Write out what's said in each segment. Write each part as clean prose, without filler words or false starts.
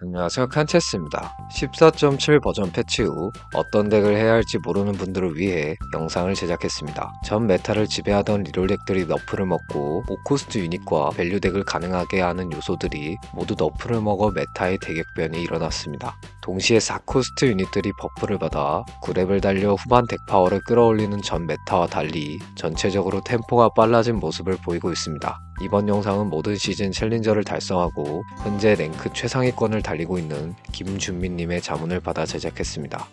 안녕하세요, 칸체스입니다. 14.7 버전 패치 후 어떤 덱을 해야 할지 모르는 분들을 위해 영상을 제작했습니다. 전 메타를 지배하던 리롤 덱들이 너프를 먹고 5코스트 유닛과 밸류 덱을 가능하게 하는 요소들이 모두 너프를 먹어 메타의 대격변이 일어났습니다. 동시에 4코스트 유닛들이 버프를 받아 9렙을 달려 후반 덱 파워를 끌어올리는 전 메타와 달리 전체적으로 템포가 빨라진 모습을 보이고 있습니다. 이번 영상은 모든 시즌 챌린저를 달성하고 현재 랭크 최상위권을 달리고 있는 김준민님의 자문을 받아 제작했습니다.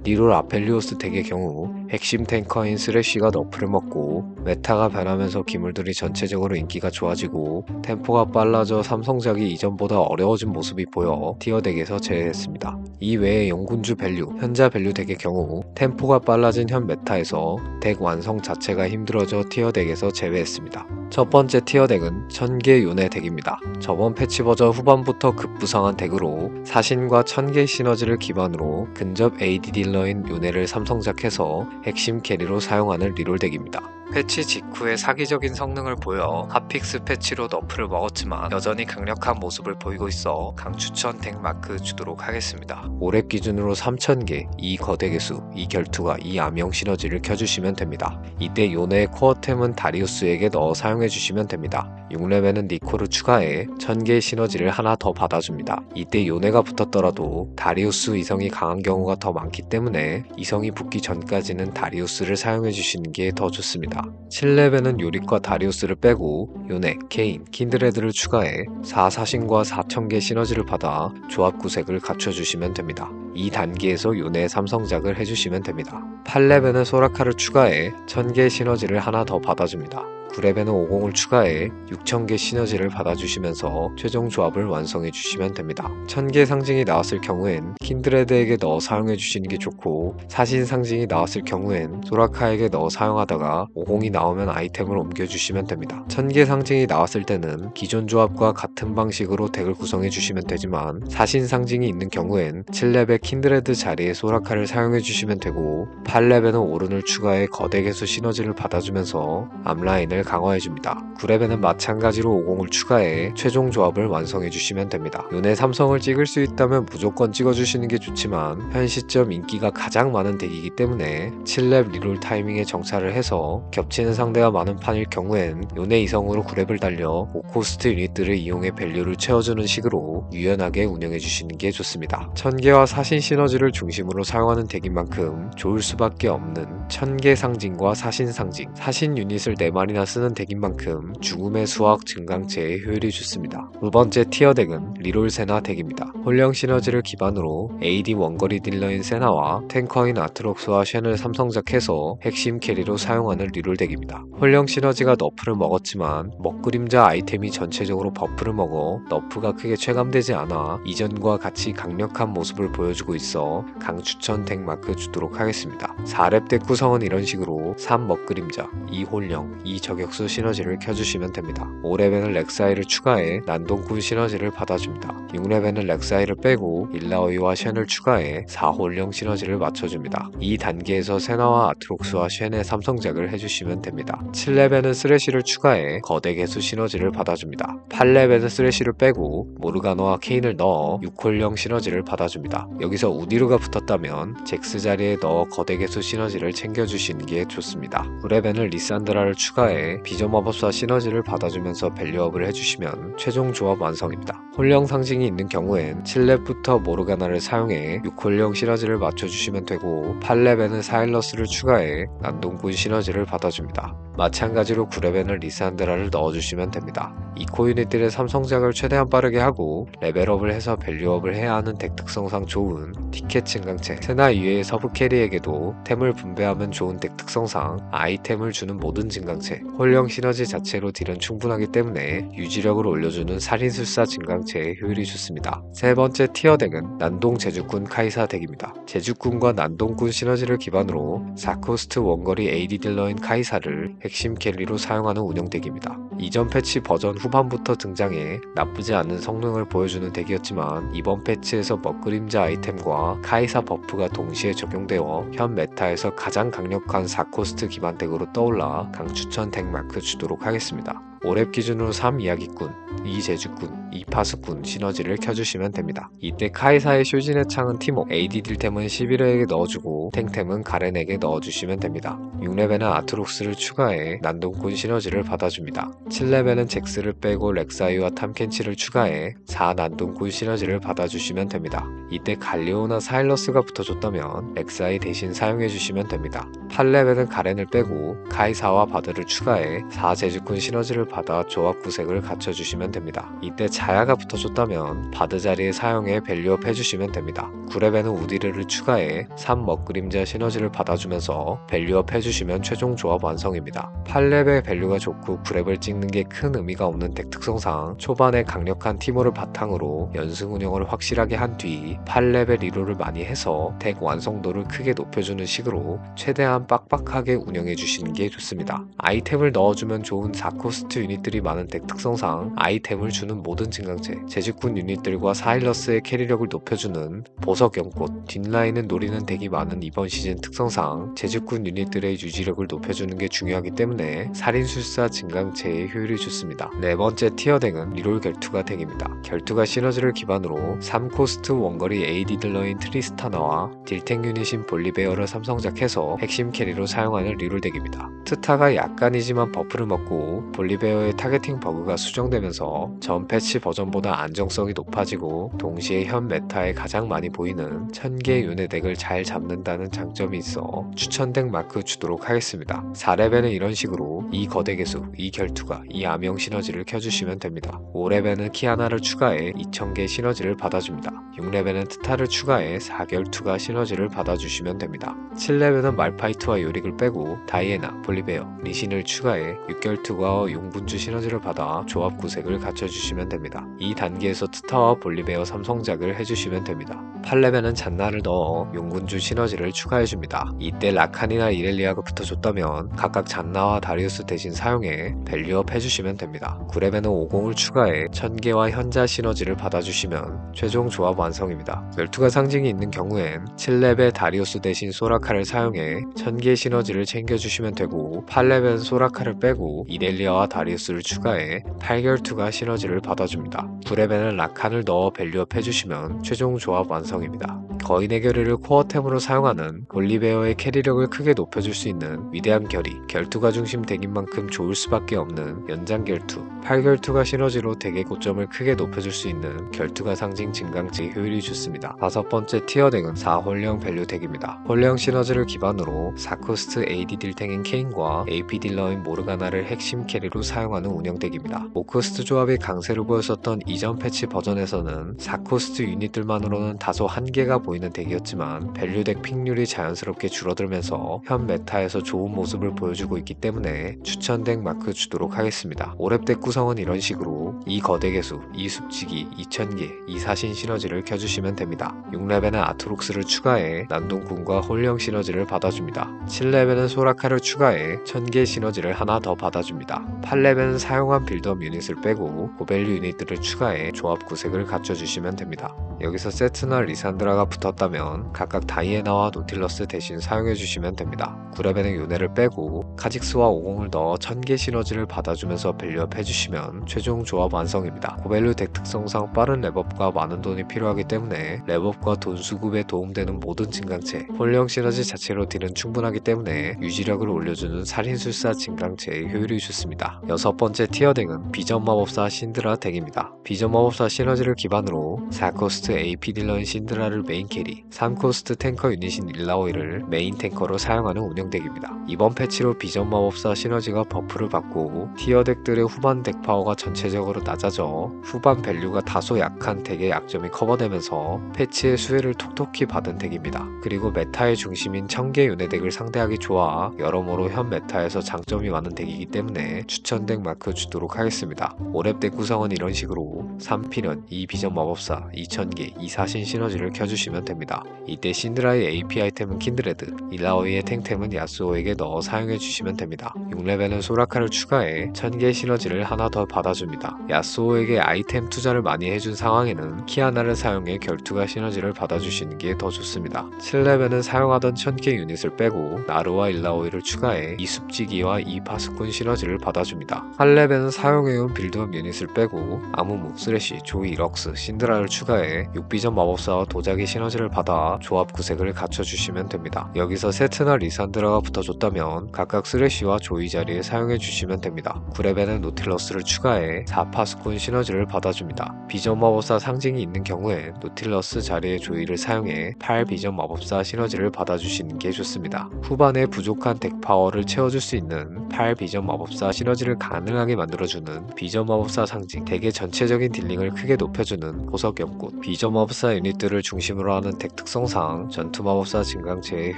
리롤 아펠리오스 덱의 경우 핵심 탱커인 스래쉬가 너프를 먹고 메타가 변하면서 기물들이 전체적으로 인기가 좋아지고 템포가 빨라져 삼성작이 이전보다 어려워진 모습이 보여 티어 덱에서 제외했습니다. 이외에 영군주 밸류, 현자 밸류 덱의 경우 템포가 빨라진 현 메타에서 덱 완성 자체가 힘들어져 티어 덱에서 제외했습니다. 첫 번째 티어 덱은 천개 요네 덱입니다. 저번 패치 버전 후반부터 급부상한 덱으로 사신과 천개 시너지를 기반으로 근접 AD 딜러인 요네를 삼성작해서 핵심 캐리로 사용하는 리롤 덱입니다. 패치 직후에 사기적인 성능을 보여 핫픽스 패치로 너프를 먹었지만 여전히 강력한 모습을 보이고 있어 강추천 덱 마크 주도록 하겠습니다. 5렙 기준으로 3000개, 이 거대 개수, 이 결투가 이 암영 시너지를 켜주시면 됩니다. 이때 요네의 코어템은 다리우스에게 넣어 사용해주시면 됩니다. 6렙에는 니코를 추가해 1000개의 시너지를 하나 더 받아줍니다. 이때 요네가 붙었더라도 다리우스 이성이 강한 경우가 더 많기 때문에 이성이 붙기 전까지는 다리우스를 사용해주시는 게 더 좋습니다. 7렙에는 요릭과 다리우스를 빼고 요네, 케인, 킨드레드를 추가해 4사신과 4000개 시너지를 받아 조합 구색을 갖춰주시면 됩니다. 이 단계에서 요네 삼성작을 해주시면 됩니다. 8렙에는 소라카를 추가해 1000개의 시너지를 하나 더 받아줍니다. 9렙에는 50을 추가해 6000개 시너지를 받아주시면서 최종 조합을 완성해주시면 됩니다. 1000개 상징이 나왔을 경우엔 킨드레드에게 넣어 사용해주시는 게 좋고 사신 상징이 나왔을 경우엔 소라카에게 넣어 사용하다가 50이 나오면 아이템을 옮겨주시면 됩니다. 1000개 상징이 나왔을 때는 기존 조합과 같은 방식으로 덱을 구성해주시면 되지만 사신 상징이 있는 경우엔 7렙의 킨드레드 자리에 소라카를 사용해주시면 되고 8렙에는 오른을 추가해 거대 개수 시너지를 받아주면서 앞라인을 강화해줍니다. 9렙에는 마찬가지로 50을 추가해 최종 조합을 완성해주시면 됩니다. 요네 삼성을 찍을 수 있다면 무조건 찍어주시는 게 좋지만 현 시점 인기가 가장 많은 덱이기 때문에 7렙 리롤 타이밍에 정찰을 해서 겹치는 상대가 많은 판일 경우엔 요네 이성으로 9렙을 달려 5코스트 유닛들을 이용해 밸류를 채워주는 식으로 유연하게 운영해주시는 게 좋습니다. 1000개와 사신 시너지를 중심으로 사용하는 덱인 만큼 좋을 수밖에 없는 1000개 상징과 사신 상징, 사신 유닛을 4마리나 쓰는 덱인 만큼 죽음의 수학 증강체의 효율이 좋습니다. 두 번째 티어 덱은 리롤 세나 덱입니다. 홀령 시너지를 기반으로 AD 원거리 딜러인 세나와 탱커인 아트록스와 쉔을 삼성작해서 핵심 캐리로 사용하는 리롤 덱입니다. 홀령 시너지가 너프를 먹었지만 먹그림자 아이템이 전체적으로 버프를 먹어 너프가 크게 체감되지 않아 이전과 같이 강력한 모습을 보여주고 있어 강추천 덱 마크 주도록 하겠습니다. 4렙 덱 구성은 이런 식으로 3 먹그림자, 2 홀령, 2 저격수 시너지를 켜주시면 됩니다. 5렙에는 렉사이를 추가해 난동꾼 시너지를 받아줍니다. 6렙에는 렉사이를 빼고 일라오이와 쉔을 추가해 4홀령 시너지를 맞춰줍니다. 이 단계에서 세나와 아트록스와 쉔의 삼성작을 해주시면 됩니다. 7렙에는 스레시를 추가해 거대 개수 시너지를 받아줍니다. 8렙에는 스레시를 빼고 모르가노와 케인을 넣어 6홀령 시너지를 받아줍니다. 여기서 우디르가 붙었다면 잭스 자리에 넣어 거대 개수 시너지를 챙겨주시는 게 좋습니다. 9렙에는 리산드라를 추가해 비저마법사 시너지를 받아주면서 밸류업을 해주시면 최종 조합 완성입니다. 홀령 상징이 있는 경우엔 7렙부터 모르가나를 사용해 6홀령 시너지를 맞춰주시면 되고 8렙에는 사일러스를 추가해 난동꾼 시너지를 받아줍니다. 마찬가지로 9렙에는 리산드라를 넣어주시면 됩니다. 이코 유닛들의 삼성작을 최대한 빠르게 하고 레벨업을 해서 밸류업을 해야 하는 덱 특성상 좋은 티켓 증강체 세나 이외의 서브 캐리에게도 템을 분배하면 좋은 덱 특성상 아이템을 주는 모든 증강체 홀령 시너지 자체로 딜은 충분하기 때문에 유지력을 올려주는 살인술사 증강체의 효율이 좋습니다. 세 번째 티어 덱은 난동 제주꾼 카이사 덱입니다. 제주꾼과 난동꾼 시너지를 기반으로 4코스트 원거리 AD 딜러인 카이사를 핵심 캐리로 사용하는 운영 덱입니다. 이전 패치 버전 후반부터 등장해 나쁘지 않은 성능을 보여주는 덱이었지만 이번 패치에서 먹그림자 아이템과 카이사 버프가 동시에 적용되어 현 메타에서 가장 강력한 4코스트 기반 덱으로 떠올라 강추천 덱 마크 주도록 하겠습니다. 5렙 기준으로 3이야기꾼, 2제주꾼, 2파수꾼 시너지를 켜주시면 됩니다. 이때 카이사의 쇼진의 창은 팀워, AD 딜템은 11회에게 넣어주고 탱템은 가렌에게 넣어주시면 됩니다. 6렙에는 아트록스를 추가해 난동꾼 시너지를 받아줍니다. 7렙에는 잭스를 빼고 렉사이와 탐켄치를 추가해 4난동꾼 시너지를 받아주시면 됩니다. 이때 갈리오나 사일러스가 붙어줬다면 렉사이 대신 사용해주시면 됩니다. 8렙에는 가렌을 빼고 카이사와 바드를 추가해 4제주꾼 시너지를 받아 조합 구색을 갖춰주시면 됩니다. 이때 자야가 붙어줬다면 바드 자리에 사용해 밸류업 해주시면 됩니다. 9렙에는 우디르를 추가해 3 먹그림자 시너지를 받아주면서 밸류업 해주시면 최종 조합 완성입니다. 8렙의 밸류가 좋고 9렙을 찍는 게 큰 의미가 없는 덱 특성상 초반에 강력한 티모를 바탕으로 연승 운영을 확실하게 한 뒤 8렙의 리롤을 많이 해서 덱 완성도를 크게 높여주는 식으로 최대한 빡빡하게 운영해 주시는 게 좋습니다. 아이템을 넣어주면 좋은 4코스트 유닛들이 많은 덱 특성상 아이템을 주는 모든 증강체, 제주꾼 유닛들과 사일러스의 캐리력을 높여주는 보석 연꽃, 뒷라인은 노리는 덱이 많은 이번 시즌 특성상 제주꾼 유닛들의 유지력을 높여주는 게 중요하기 때문에 살인술사 증강체의 효율이 좋습니다. 네 번째 티어 덱은 리롤 결투가 덱입니다. 결투가 시너지를 기반으로 3코스트 원거리 AD 딜러인 트리스타나와 딜탱 유닛인 볼리베어를 삼성작해서 핵심 캐리로 사용하는 리롤 덱입니다. 트타가 약간이지만 버프를 먹고 볼리베어의 타겟팅 버그가 수정되면서 전 패치 버전보다 안정성이 높아지고 동시에 현 메타에 가장 많이 보이는 1000개 윤회 덱을 잘 잡는다는 장점이 있어 추천덱 마크 주도록 하겠습니다. 4렙에는 이런 식으로 이 거대 개수, 이 결투가, 이 암영 시너지를 켜주시면 됩니다. 5렙에는 키아나를 추가해 2000개 시너지를 받아줍니다. 6렙에는 트타를 추가해 4결투가 시너지를 받아주시면 됩니다. 7렙에는 말파이트와 요릭을 빼고 다이애나, 볼리베어, 리신을 추가해 6결투가 용군주 시너지를 받아 조합 구색을 갖춰주시면 됩니다. 이 단계에서 트타와 볼리베어 삼성작을 해주시면 됩니다. 8렙에는 잔나를 넣어 용군주 시너지를 추가해줍니다. 이때 라칸이나 이렐리아가 붙어줬다면 각각 잔나와 다리우스 대신 사용해 밸류업 해주시면 됩니다. 9렙에는 50을 추가해 1000개와 현자 시너지를 받아주시면 최종 조합 완성입니다. 12가 상징이 있는 경우엔 7렙에 다리우스 대신 소라카를 사용해 1000개 시너지를 챙겨주시면 되고 8렙엔 소라카를 빼고 이렐리아와 다리우스를 추가해 8결투가 시너지를 받아줍니다. 9렙에는 라칸을 넣어 밸류업 해주시면 최종 조합 완성입니다. 거인의 결의를 코어템으로 사용하는 볼리베어의 캐리력을 크게 높여줄 수 있는 위대한 결의, 결투가 중심 덱인 만큼 좋을 수밖에 없는 연장 결투, 8결투가 시너지로 덱의 고점을 크게 높여줄 수 있는 결투가 상징 증강체의 효율이 좋습니다. 다섯 번째 티어 덱은 4홀령 밸류 덱입니다. 홀령 시너지를 기반으로 4코스트 AD 딜탱인 케인과 AP 딜러인 모르가나를 핵심 캐리로 사용하는 운영 덱입니다. 5코스트 조합이 강세를 보였었던 이전 패치 버전에서는 4코스트 유닛들만으로는 다소 한계가 보이는 덱이었지만 밸류 덱 픽률이 자연스럽게 줄어들면서 현 메타에서 좋은 모습을 보여주고 있기 때문에 추천 덱 마크 주도록 하겠습니다. 5렙 덱 구성은 이런 식으로 이 거대 개수, 이 숲지기, 2000개, 이 사신 시너지를 켜주시면 됩니다. 6렙에는 아트록스를 추가해 난동꾼과 홀령 시너지를 받아줍니다. 7렙에는 소라카를 추가해 1000개 시너지를 하나 더 받아줍니다. 8렙에는 사용한 빌드업 유닛을 빼고 고밸류 유닛들을 추가해 조합 구색을 갖춰주시면 됩니다. 여기서 세트나 리산드라가 붙었다면 각각 다이애나와 노틸러스 대신 사용해주시면 됩니다. 9렙에는 요네를 빼고 카직스와 50을 넣어 1000개 시너지를 받아주면서 밸류업 해주시면 최종 조합 완성입니다. 고밸류 덱 특성상 빠른 랩업과 많은 돈이 필요하기 때문에 랩업과 돈 수급에 도움되는 모든 증강체, 홀령 시너지 자체로 딜은 충분하기 때문에 유지력을 올려주는 살인술사 증강체의 효율이 좋습니다. 여섯 번째 티어 덱은 비전 마법사 신드라 덱입니다. 비전 마법사 시너지를 기반으로 4코스트 AP 딜러인 신드라를 메인 캐리, 3코스트 탱커 유닛인 일라오이를 메인 탱커로 사용하는 운영 덱입니다. 이번 패치로 비전 마법사 시너지가 버프를 받고 티어 덱들의 후반 덱 파워가 전체적으로 낮아져 후반 밸류가 다소 약한 덱의 약점이 커버되면서 패치의 수혜를 톡톡히 받은 덱입니다. 그리고 메타의 중심인 1000개 윤회 덱을 상대하기 좋아 여러모로 현 메타에서 장점이 많은 덱이기 때문에 추천 덱 마크 주도록 하겠습니다. 5렙 덱 구성은 이런 식으로 3필연, 2비전 마법사, 2000개, 단계 2사신 시너지를 켜주시면 됩니다. 이때 신드라의 AP 아이템은 킨드레드, 일라오이의 탱템은 야스오에게 넣어 사용해주시면 됩니다. 6레벨은 소라카를 추가해 1000개의 시너지를 하나 더 받아줍니다. 야스오에게 아이템 투자를 많이 해준 상황에는 키아나를 사용해 결투가 시너지를 받아주시는 게 더 좋습니다. 7레벨은 사용하던 1000개 유닛을 빼고 나루와 일라오이를 추가해 이숲지기와 이파스꾼 시너지를 받아줍니다. 8레벨은 사용해온 빌드업 유닛을 빼고 아무무, 쓰레쉬, 조이, 럭스, 신드라를 추가해 6비전 마법사와 도자기 시너지를 받아 조합 구색을 갖춰주시면 됩니다. 여기서 세트나 리산드라가 붙어줬다면 각각 쓰레쉬와 조이 자리에 사용해주시면 됩니다. 9레벨은 노틸러스를 추가해 4파스꾼 시너지를 받아줍니다. 비전 마법사 상징이 있는 경우에 노틸러스 자리에 조이를 사용해 8비전 마법사 시너지를 받아주시는 게 좋습니다. 후반에 부족한 덱 파워를 채워줄 수 있는 8비전 마법사 시너지를 가능하게 만들어주는 비전 마법사 상징, 덱의 전체적인 딜링을 크게 높여주는 보석 연꽃, 비전 마법사 유닛들을 중심으로 하는 덱 특성상 전투 마법사 증강체의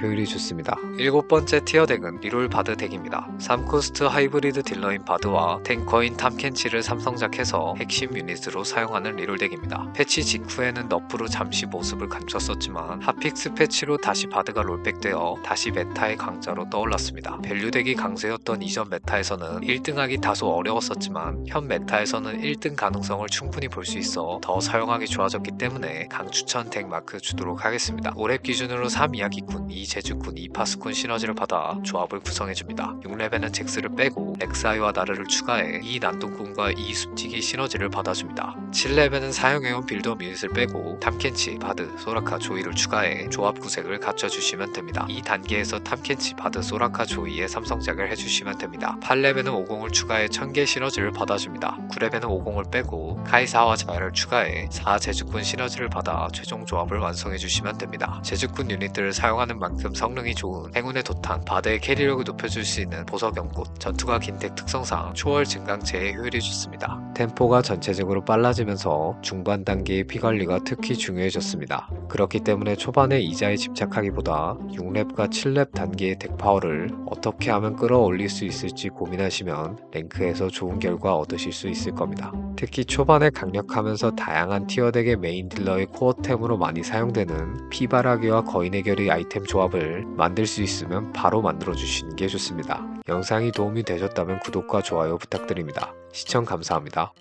효율이 좋습니다. 7번째 티어 덱은 리롤 바드 덱입니다. 3코스트 하이브리드 딜러인 바드와 탱커인 탐켄치를 삼성작해서 핵심 유닛으로 사용하는 리롤 덱입니다. 패치 직후에는 너프로 잠시 모습을 감췄었지만 핫픽스 패치로 다시 바드가 롤백되어 다시 메타의 강자로 떠올랐습니다. 밸류덱이 강세였던 이전 메타에서는 1등하기 다소 어려웠었지만 현 메타에서는 1등 가능성을 충분히 볼 수 있어 더 사용하기 좋아졌기 때문에 강추천 덱 마크 주도록 하겠습니다. 올해 기준으로 3이야기꾼, 2제주꾼, 2파스꾼 시너지를 받아 조합을 구성해줍니다. 6레벨은 잭스를 빼고 엑사이와 나르를 추가해 2난동꾼과 2숲지기 시너지를 받아줍니다. 7레벨은 사용해온 빌드업 유닛을 빼고 탐켄치, 바드, 소라카, 조이를 추가해 조합 구색을 갖춰주시면 됩니다. 이 단계에서 탐켄치, 바드, 소라카, 조이의 삼성작을 해주시면 됩니다. 8레벨은 50을 추가해 1000개 시너지를 받아줍니다. 9레벨은 50을 빼고 카이사와 자야를 추가해 4제주꾼 시너지를 받아 최종 조합을 완성해주시면 됩니다. 제주꾼 유닛들을 사용하는 만큼 성능이 좋은 행운의 도탄, 바드의 캐리력을 높여줄 수 있는 보석 연꽃, 전투가 긴 덱 특성상 초월 증강체의 효율이 좋습니다. 템포가 전체적으로 빨라지면서 중반 단계의 피관리가 특히 중요해졌습니다. 그렇기 때문에 초반에 이자에 집착하기보다 6렙과 7렙 단계의 덱 파워를 어떻게 하면 끌어올릴 수 있을지 고민하시면 랭크에서 좋은 결과 얻으실 수 있을 겁니다. 특히 초반에 강력하면서 다양한 티어 덱의 메인 딜러의 코어템으로 많이 사용되는 피바라기와 거인의 결의 아이템 조합을 만들 수 있으면 바로 만들어 주시는 게 좋습니다. 영상이 도움이 되셨다면 구독과 좋아요 부탁드립니다. 시청 감사합니다.